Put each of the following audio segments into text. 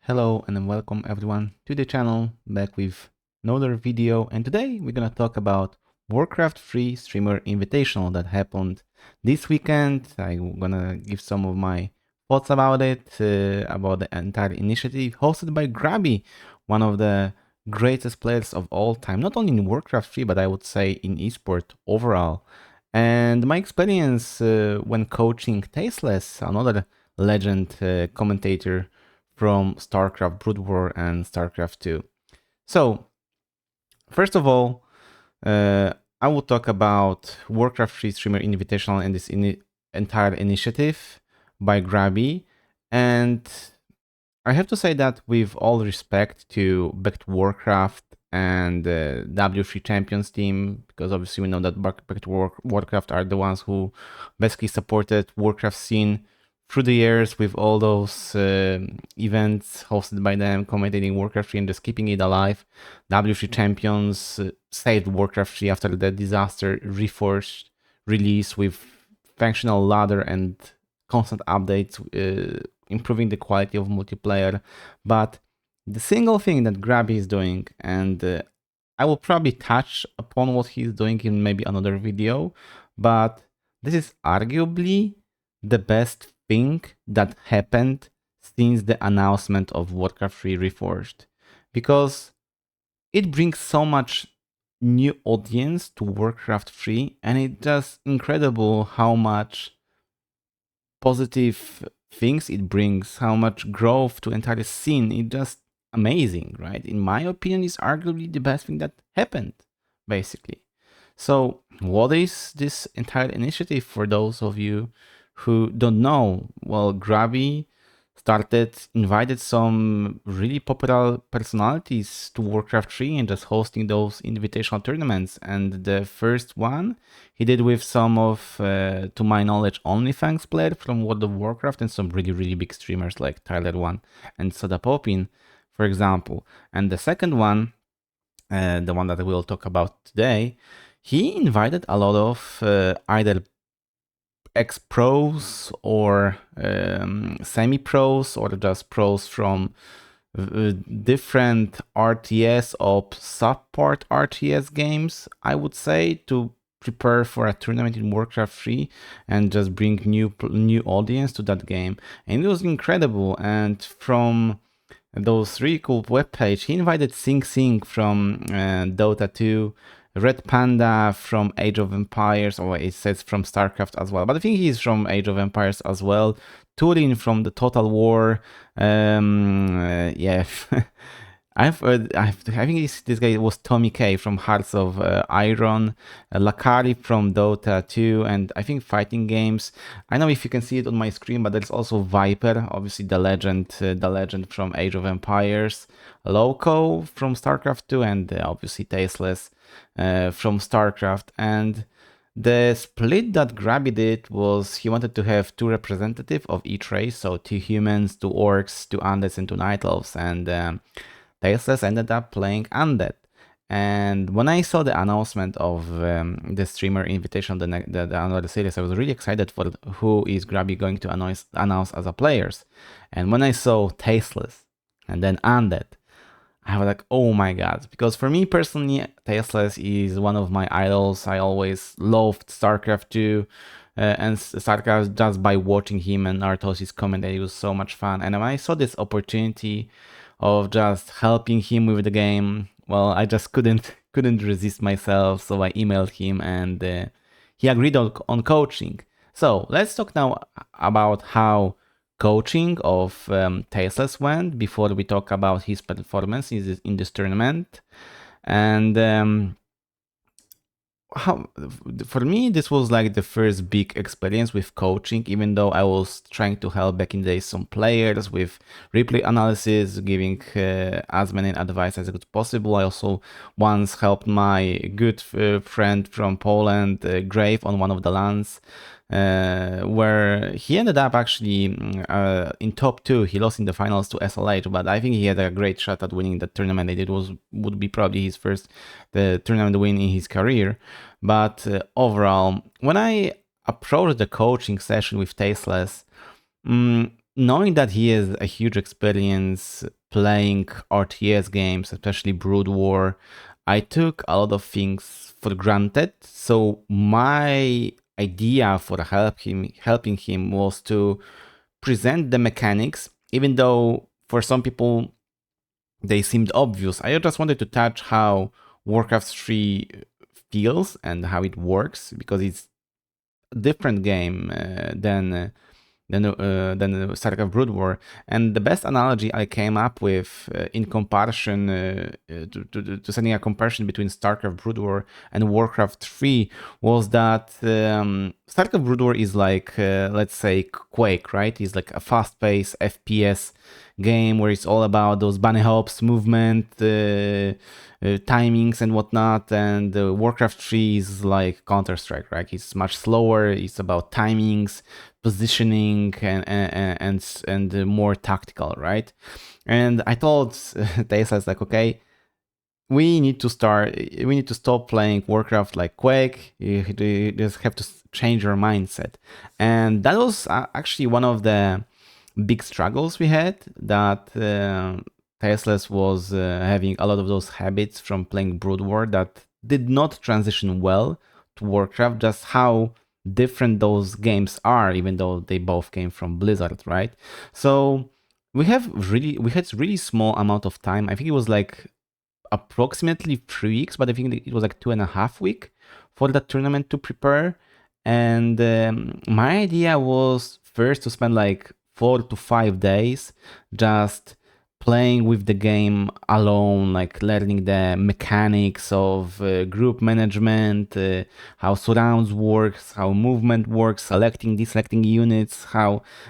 Hello and welcome everyone to the channel, back with another video, and today we're gonna talk about Warcraft 3 Streamer Invitational that happened this weekend. I'm gonna give some of my thoughts about it, about the entire initiative hosted by Grubby, one of the greatest players of all time, not only in Warcraft 3 but I would say in esport overall. And my experience when coaching Tasteless, another legend commentator from StarCraft Brood War and StarCraft 2. So, first of all, I will talk about Warcraft 3 Streamer Invitational and this entire initiative by Grubby. And I have to say that with all respect to Back to Warcraft and the W3 Champions team, because obviously we know that Back to Warcraft are the ones who basically supported Warcraft scene through the years with all those events hosted by them, commentating Warcraft 3 and just keeping it alive. W3 Champions saved Warcraft 3 after the disaster Reforged release with functional ladder and constant updates, improving the quality of multiplayer. But the single thing that Grubby is doing, and I will probably touch upon what he's doing in maybe another video, but this is arguably the best thing that happened since the announcement of Warcraft 3 Reforged, because it brings so much new audience to Warcraft 3, and it's just incredible how much positive things it brings, how much growth to entire scene. It's just amazing, right? In my opinion, it's arguably the best thing that happened, basically. So what is this entire initiative for those of you who don't know? Well, Grubby invited some really popular personalities to Warcraft 3 and just hosting those invitational tournaments. And the first one he did with some of, to my knowledge, OnlyFans players from World of Warcraft and some really big streamers like Tyler One and Soda Popin, for example. And the second one, the one that we'll talk about today, he invited a lot of either ex-pros or semi-pros or just pros from different RTS or support RTS games, I would say, to prepare for a tournament in Warcraft 3 and just bring new audience to that game. And it was incredible. And from those really cool webpage, he invited Sing Sing from Dota 2, Red Panda from Age of Empires, or it says from StarCraft as well, but I think he's from Age of Empires as well. Turin from the Total War. Yeah, I think this guy was Tommy K from Hearts of Iron, Lakari from Dota 2, and I think fighting games. I know if you can see it on my screen, but there's also Viper, obviously the legend from Age of Empires, Loco from StarCraft 2, and obviously Tasteless from StarCraft. And the split that Grubby did was he wanted to have two representatives of each race, so 2 humans, 2 orcs, 2 undeads, and 2 night elves, and Tasteless ended up playing undead. And when I saw the announcement of the Streamer Invitation, the another series, I was really excited for who is Grubby going to announce as a players. And when I saw Tasteless and then Undead, I was like, oh my god. Because for me personally, Tasteless is one of my idols. I always loved StarCraft 2 and StarCraft just by watching him and Artosis commentary. It was so much fun. And when I saw this opportunity of just helping him with the game, well, I just couldn't resist myself. So I emailed him and he agreed on coaching. So let's talk now about how coaching of Tasteless went before we talk about his performance in this tournament. And for me, this was like the first big experience with coaching, even though I was trying to help back in the days some players with replay analysis, giving as many advice as possible. I also once helped my good friend from Poland, Grave, on one of the LANs, where he ended up actually in top 2. He lost in the finals to SLH, but I think he had a great shot at winning the tournament. It would be probably his first tournament win in his career. But overall, when I approached the coaching session with Tasteless, knowing that he has a huge experience playing RTS games, especially Brood War, I took a lot of things for granted. So my idea for helping him was to present the mechanics, even though for some people they seemed obvious. I just wanted to touch how Warcraft 3 feels and how it works, because it's a different game than StarCraft Brood War. And the best analogy I came up with in comparison to setting a comparison between StarCraft Brood War and Warcraft 3 was that StarCraft Brood War is like, let's say, Quake, right? It's like a fast-paced FPS game where it's all about those bunny hops, movement, timings and whatnot. And Warcraft 3 is like Counter-Strike, right? It's much slower. It's about timings, positioning, and more tactical, right? And I told Tasteless, like, okay, we need to stop playing Warcraft like Quake. You just have to change your mindset. And that was actually one of the big struggles we had, that Tasteless was having a lot of those habits from playing Brood War that did not transition well to Warcraft, just how different those games are, even though they both came from Blizzard, right? So we had really small amount of time. I think it was like approximately 3 weeks, but I think it was like 2.5 weeks for the tournament to prepare. And my idea was first to spend like 4 to 5 days just playing with the game alone, like learning the mechanics of group management, how surrounds works, how movement works, selecting, deselecting units,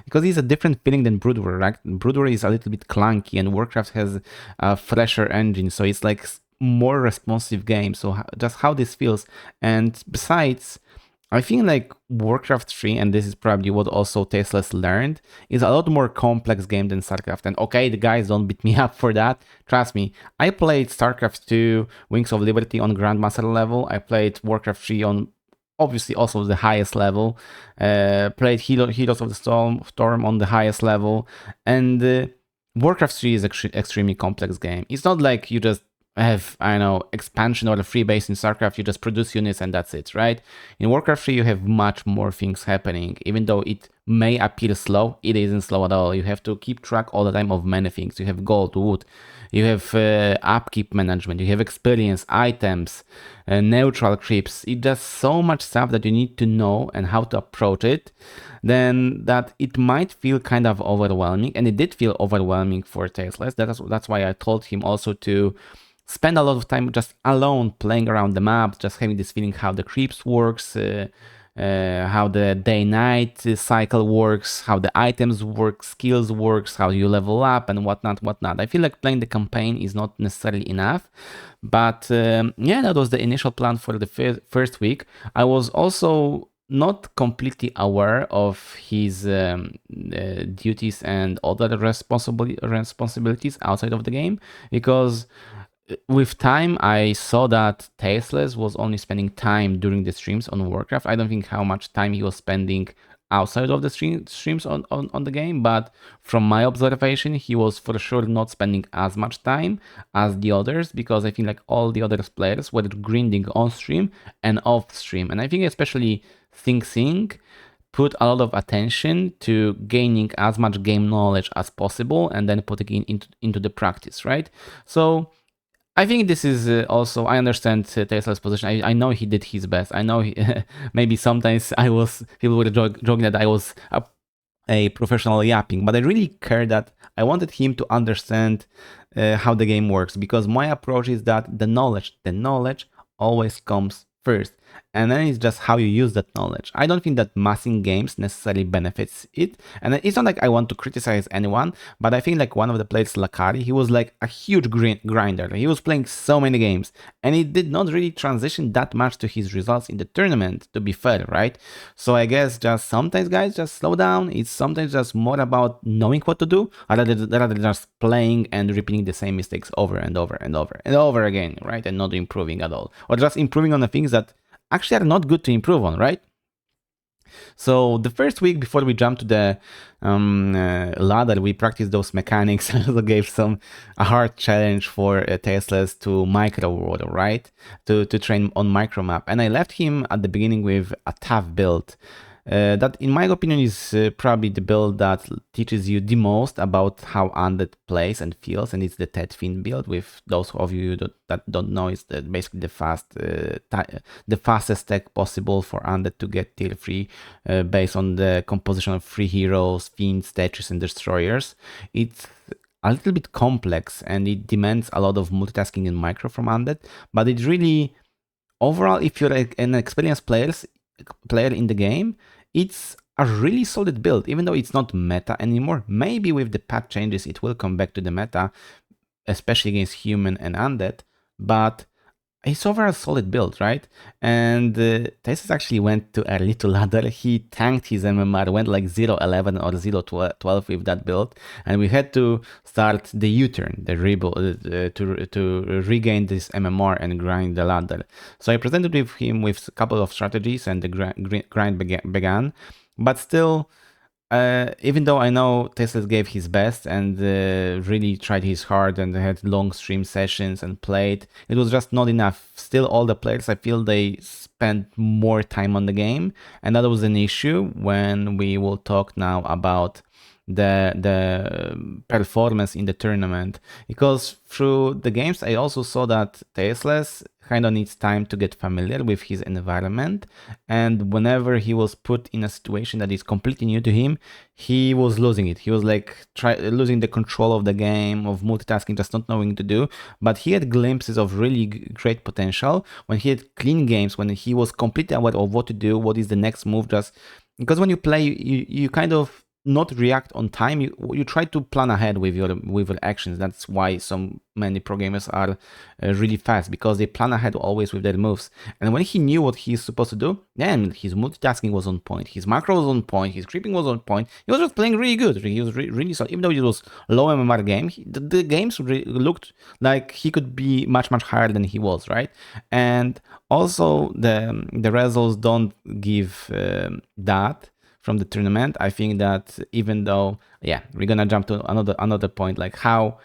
because it's a different feeling than Brood War, right? Brood War is a little bit clunky, and Warcraft has a fresher engine, so it's like more responsive game. So just how this feels. And besides, I think like Warcraft 3, and this is probably what also Tasteless learned, is a lot more complex game than StarCraft. And okay, the guys don't beat me up for that. Trust me, I played StarCraft 2, Wings of Liberty on Grandmaster level. I played Warcraft 3 on obviously also the highest level. Played Heroes of the Storm on the highest level. And Warcraft 3 is an extremely complex game. It's not like you just have, I don't know, expansion or a free base in StarCraft, you just produce units and that's it, right? In Warcraft 3, you have much more things happening. Even though it may appear slow, it isn't slow at all. You have to keep track all the time of many things. You have gold, wood, you have upkeep management, you have experience, items, neutral creeps. It's just so much stuff that you need to know and how to approach it, then that it might feel kind of overwhelming. And it did feel overwhelming for Tasteless. That's why I told him also to spend a lot of time just alone playing around the map, just having this feeling how the creeps works, how the day-night cycle works, how the items work, skills works, how you level up and whatnot. I feel like playing the campaign is not necessarily enough, but yeah, that was the initial plan for the first week. I was also not completely aware of his duties and other responsibilities outside of the game, because with time, I saw that Tasteless was only spending time during the streams on Warcraft. I don't think how much time he was spending outside of the streams on the game, but from my observation, he was for sure not spending as much time as the others, because I think like all the other players were grinding on stream and off stream. And I think especially Sing put a lot of attention to gaining as much game knowledge as possible and then putting it into the practice, right? So I think this is also, I understand Tesla's position. I know he did his best. I know maybe sometimes people were joking that I was a professional yapping, but I really care that I wanted him to understand how the game works, because my approach is that the knowledge always comes first, and then it's just how you use that knowledge. I don't think that massing games necessarily benefits it, and it's not like I want to criticize anyone, but I think like one of the players, Lakari, he was like a huge grinder. He was playing so many games, and it did not really transition that much to his results in the tournament, to be fair, right? So I guess just sometimes, guys, just slow down. It's sometimes just more about knowing what to do rather than just playing and repeating the same mistakes over and over and over and over again, right? And not improving at all, or just improving on the things that actually are not good to improve on, right? So the first week before we jump to the ladder, we practiced those mechanics. I also gave a hard challenge for Tasteless to micro water, right? To train on micro map. And I left him at the beginning with a tough build. That, in my opinion, is probably the build that teaches you the most about how Undead plays and feels, and it's the Ted Finn build. With those of you that don't know, it's basically the fastest tech possible for Undead to get tier 3 based on the composition of 3 heroes, Fiends, Tetris, and Destroyers. It's a little bit complex and it demands a lot of multitasking and micro from Undead, but it really, overall, if you're an experienced player in the game, it's a really solid build, even though it's not meta anymore. Maybe with the patch changes it will come back to the meta, especially against human and undead, but it's overall a solid build, right? And Tasteless actually went too early to ladder. He tanked his MMR, went like 0-11 or 0-12 with that build, and we had to start the U-turn, the rebuild, to regain this MMR and grind the ladder. So I presented with him with a couple of strategies, and the grind began. But still, even though I know Tasteless gave his best and really tried his hard and had long stream sessions and played, it was just not enough. Still, all the players, I feel they spent more time on the game, and that was an issue when we will talk now about the performance in the tournament, because through the games I also saw that Tasteless kind of needs time to get familiar with his environment, and whenever he was put in a situation that is completely new to him, he was losing it. He was like losing the control of the game, of multitasking, just not knowing what to do. But he had glimpses of really great potential when he had clean games, when he was completely aware of what to do, what is the next move, just because when you play, you kind of not react on time. You try to plan ahead with your actions. That's why so many pro gamers are really fast, because they plan ahead always with their moves. And when he knew what he's supposed to do, then his multitasking was on point, his macro was on point, his creeping was on point. He was just playing really good. He was really solid. Even though it was low MMR game, the games looked like he could be much higher than he was, right? And also the results don't give that from the tournament. I think that even though, yeah, we're gonna jump to another point, like how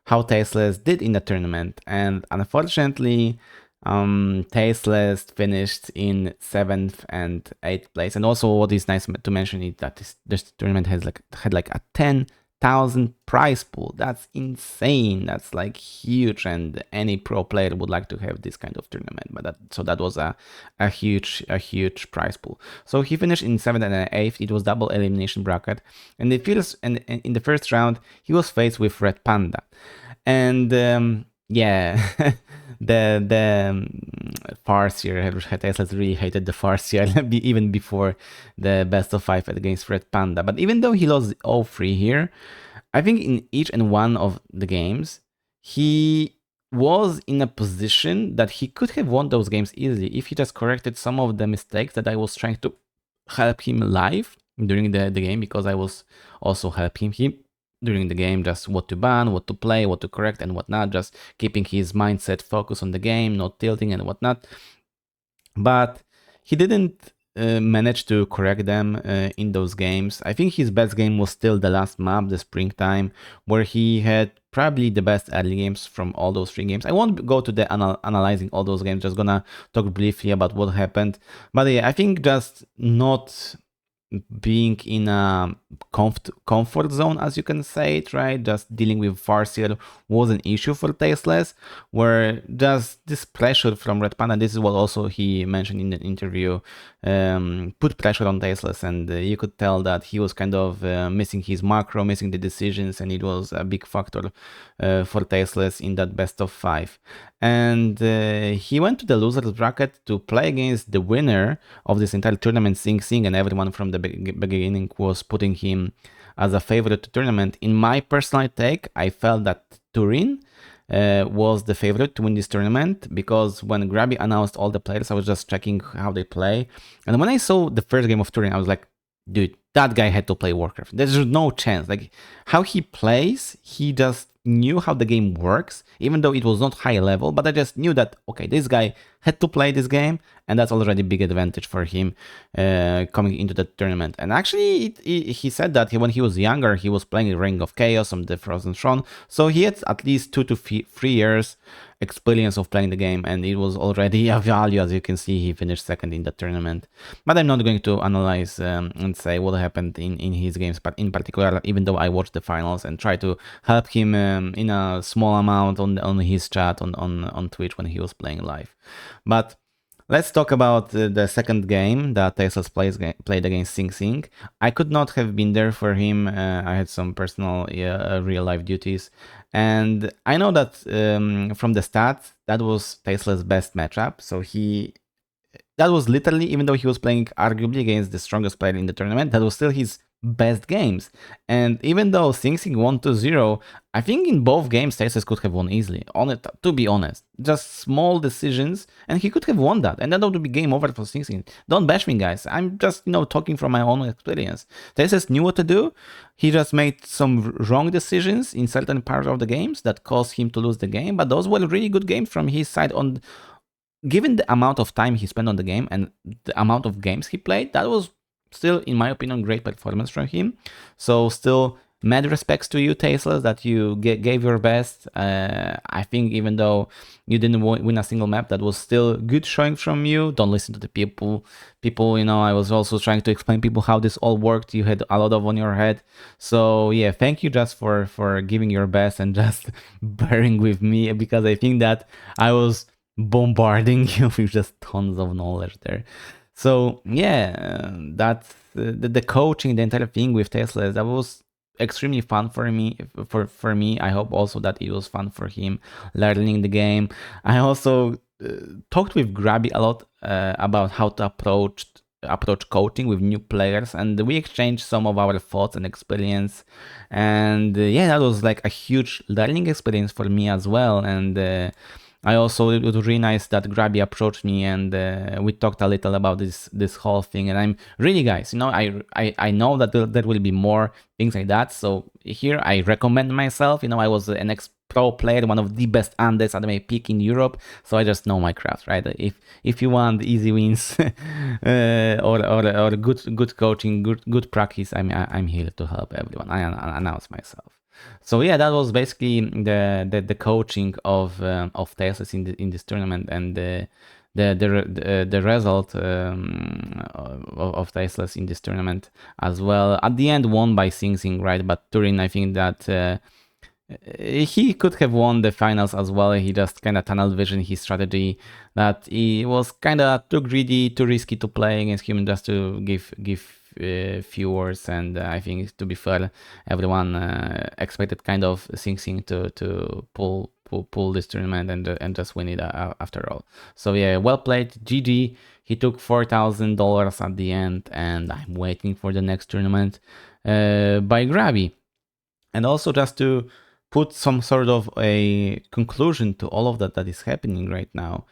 Tasteless did in the tournament, and unfortunately, Tasteless finished in 7th and 8th place. And also, what is nice to mention is that this tournament had like a 10,000 prize pool. That's insane. That's like huge, and any pro player would like to have this kind of tournament. But that was a huge prize pool. So he finished in 7th and 8th. It was double elimination bracket, and in the first round he was faced with Red Panda, and yeah. the Farseer, Tasteless really hated the Farseer even before the best of 5 against Red Panda. But even though he lost all 3 here, I think in each and one of the games he was in a position that he could have won those games easily if he just corrected some of the mistakes that I was trying to help him live during the game, because I was also helping him during the game, just what to ban, what to play, what to correct and whatnot, just keeping his mindset focused on the game, not tilting and whatnot. But he didn't manage to correct them in those games. I think his best game was still the last map, the Springtime, where he had probably the best early games from all those 3 games. I won't go to the analyzing all those games, just gonna talk briefly about what happened. But yeah, I think just not being in a comfort zone, as you can say it, right? Just dealing with Farseer was an issue for Tasteless, where just this pressure from Red Panda, this is what also he mentioned in the interview, put pressure on Tasteless, and you could tell that he was kind of missing his macro, missing the decisions, and it was a big factor for Tasteless in that best of 5. And he went to the losers bracket to play against the winner of this entire tournament, Sing Sing, and everyone from the beginning was putting him as a favorite to tournament. In my personal take, I felt that Turin was the favorite to win this tournament, because when Grubby announced all the players, I was just checking how they play, and when I saw the first game of Turin, I was like, dude, that guy had to play Warcraft. There's no chance. Like, how he plays, he just knew how the game works, even though it was not high level, but I just knew that, okay, this guy had to play this game, and that's already a big advantage for him coming into the tournament. And actually, he said that when he was younger, he was playing Ring of Chaos on the Frozen Throne, so he had at least 2 to 3 years experience of playing the game, and it was already a value. As you can see, he finished second in the tournament. But I'm not going to analyze and say what happened in his games, but in particular, even though I watched the finals and try to help him in a small amount on his chat on Twitch when he was playing live. But let's talk about the second game that Tasteless played against Sing Sing. I could not have been there for him. I had some personal real life duties. And I know that from the stats, that was Tasteless' best matchup. So that was literally, even though he was playing arguably against the strongest player in the tournament, that was still his best games. And even though Sing Sing won 2-0, I think in both games Tasteless could have won easily, to be honest. Just small decisions, and he could have won that, and that would be game over for Sing Sing. Don't bash me, guys. I'm just, talking from my own experience. Tasteless knew what to do. He just made some wrong decisions in certain parts of the games that caused him to lose the game, but those were really good games from his side. Given the amount of time he spent on the game and the amount of games he played, that was still, in my opinion, great performance from him. So still, mad respects to you, Tasteless, that you gave your best. I think even though you didn't win a single map, that was still good showing from you. Don't listen to the people. I was also trying to explain people how this all worked. You had a lot of on your head. So yeah, thank you just for giving your best and just bearing with me, because I think that I was bombarding you with just tons of knowledge there. So yeah, that's the coaching, the entire thing with Tasteless, that was extremely fun for me. For me, I hope also that it was fun for him learning the game. I also talked with Grubby a lot about how to approach coaching with new players, and we exchanged some of our thoughts and experience. And yeah, that was like a huge learning experience for me as well. And it was really nice that Grubby approached me, and we talked a little about this whole thing. And I'm really, guys, I know that there will be more things like that. So here I recommend myself. I was an ex-pro player, one of the best Andes at my peak in Europe. So I just know my craft, right? If you want easy wins or good coaching, good practice, I'm here to help everyone. I announce myself. So yeah, that was basically the coaching of Tasteless in this tournament, and the result of Tasteless in this tournament as well. At the end, won by Sing Sing, right? But Turin, I think that he could have won the finals as well. He just kind of tunnel vision his strategy, that he was kind of too greedy, too risky to play against him, just to give viewers. And I think, to be fair, everyone expected kind of Sing Sing to pull this tournament and just win it after all. So yeah, well played, GG. He took $4,000 at the end, and I'm waiting for the next tournament by Grubby. And also, just to put some sort of a conclusion to all of that is happening right now,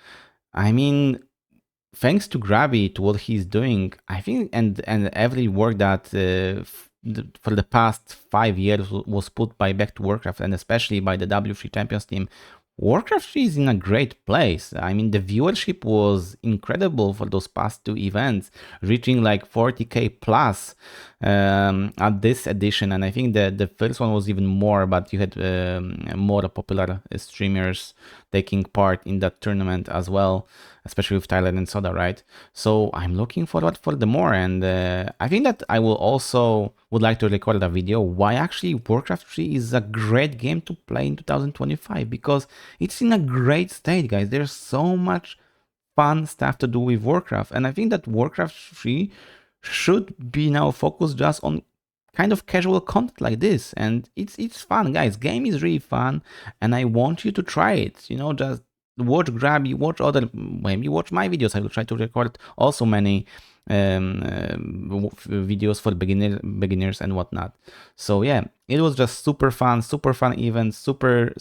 I mean, thanks to Grubby, to what he's doing, I think, and every work that for the past 5 years was put by Back to Warcraft, and especially by the W3 Champions team, Warcraft 3 is in a great place. I mean, the viewership was incredible for those past 2 events, reaching like 40k plus at this edition. And I think the first one was even more, but you had more popular streamers taking part in that tournament as well, especially with Tyler and Soda, right? So I'm looking forward for the more. And I think that I would like to record a video why actually Warcraft 3 is a great game to play in 2025, because it's in a great state, guys. There's so much fun stuff to do with Warcraft, and I think that Warcraft 3 should be now focused just on kind of casual content like this, and it's fun, guys. Game is really fun, and I want you to try it. Just watch Grubby, watch maybe watch my videos. I will try to record also many videos for beginners and whatnot. So yeah, it was just super fun event, super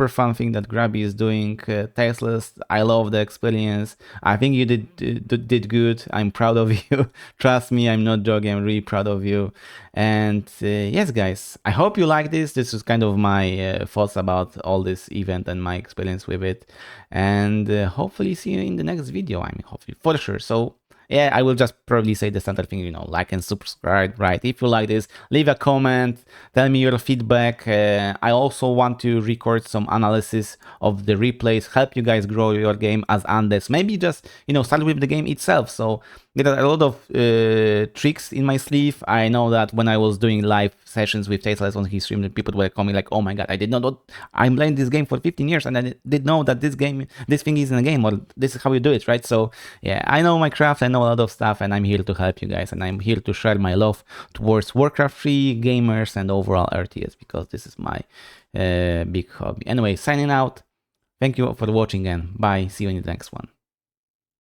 fun thing that Grubby is doing. Tasteless, I love the experience. I think you did good. I'm proud of you. Trust me, I'm not joking. I'm really proud of you. And yes, guys, I hope you like this. This is kind of my thoughts about all this event and my experience with it. And hopefully see you in the next video. I mean, hopefully for sure. So yeah, I will just probably say the standard thing, you know, like and subscribe, right? If you like this, leave a comment, tell me your feedback. I also want to record some analysis of the replays, help you guys grow your game as Andes. Maybe just, you know, start with the game itself. So there are a lot of tricks in my sleeve. I know that when I was doing live sessions with Tasteless on his stream, people were coming like, oh my god, I did not know, I'm playing this game for 15 years and I didn't know that this thing is in a game, or this is how you do it, right? So yeah, I know my craft, I know a lot of stuff, and I'm here to help you guys, and I'm here to share my love towards Warcraft 3 gamers and overall RTS, because this is my big hobby. Anyway, signing out. Thank you for watching and bye. See you in the next one.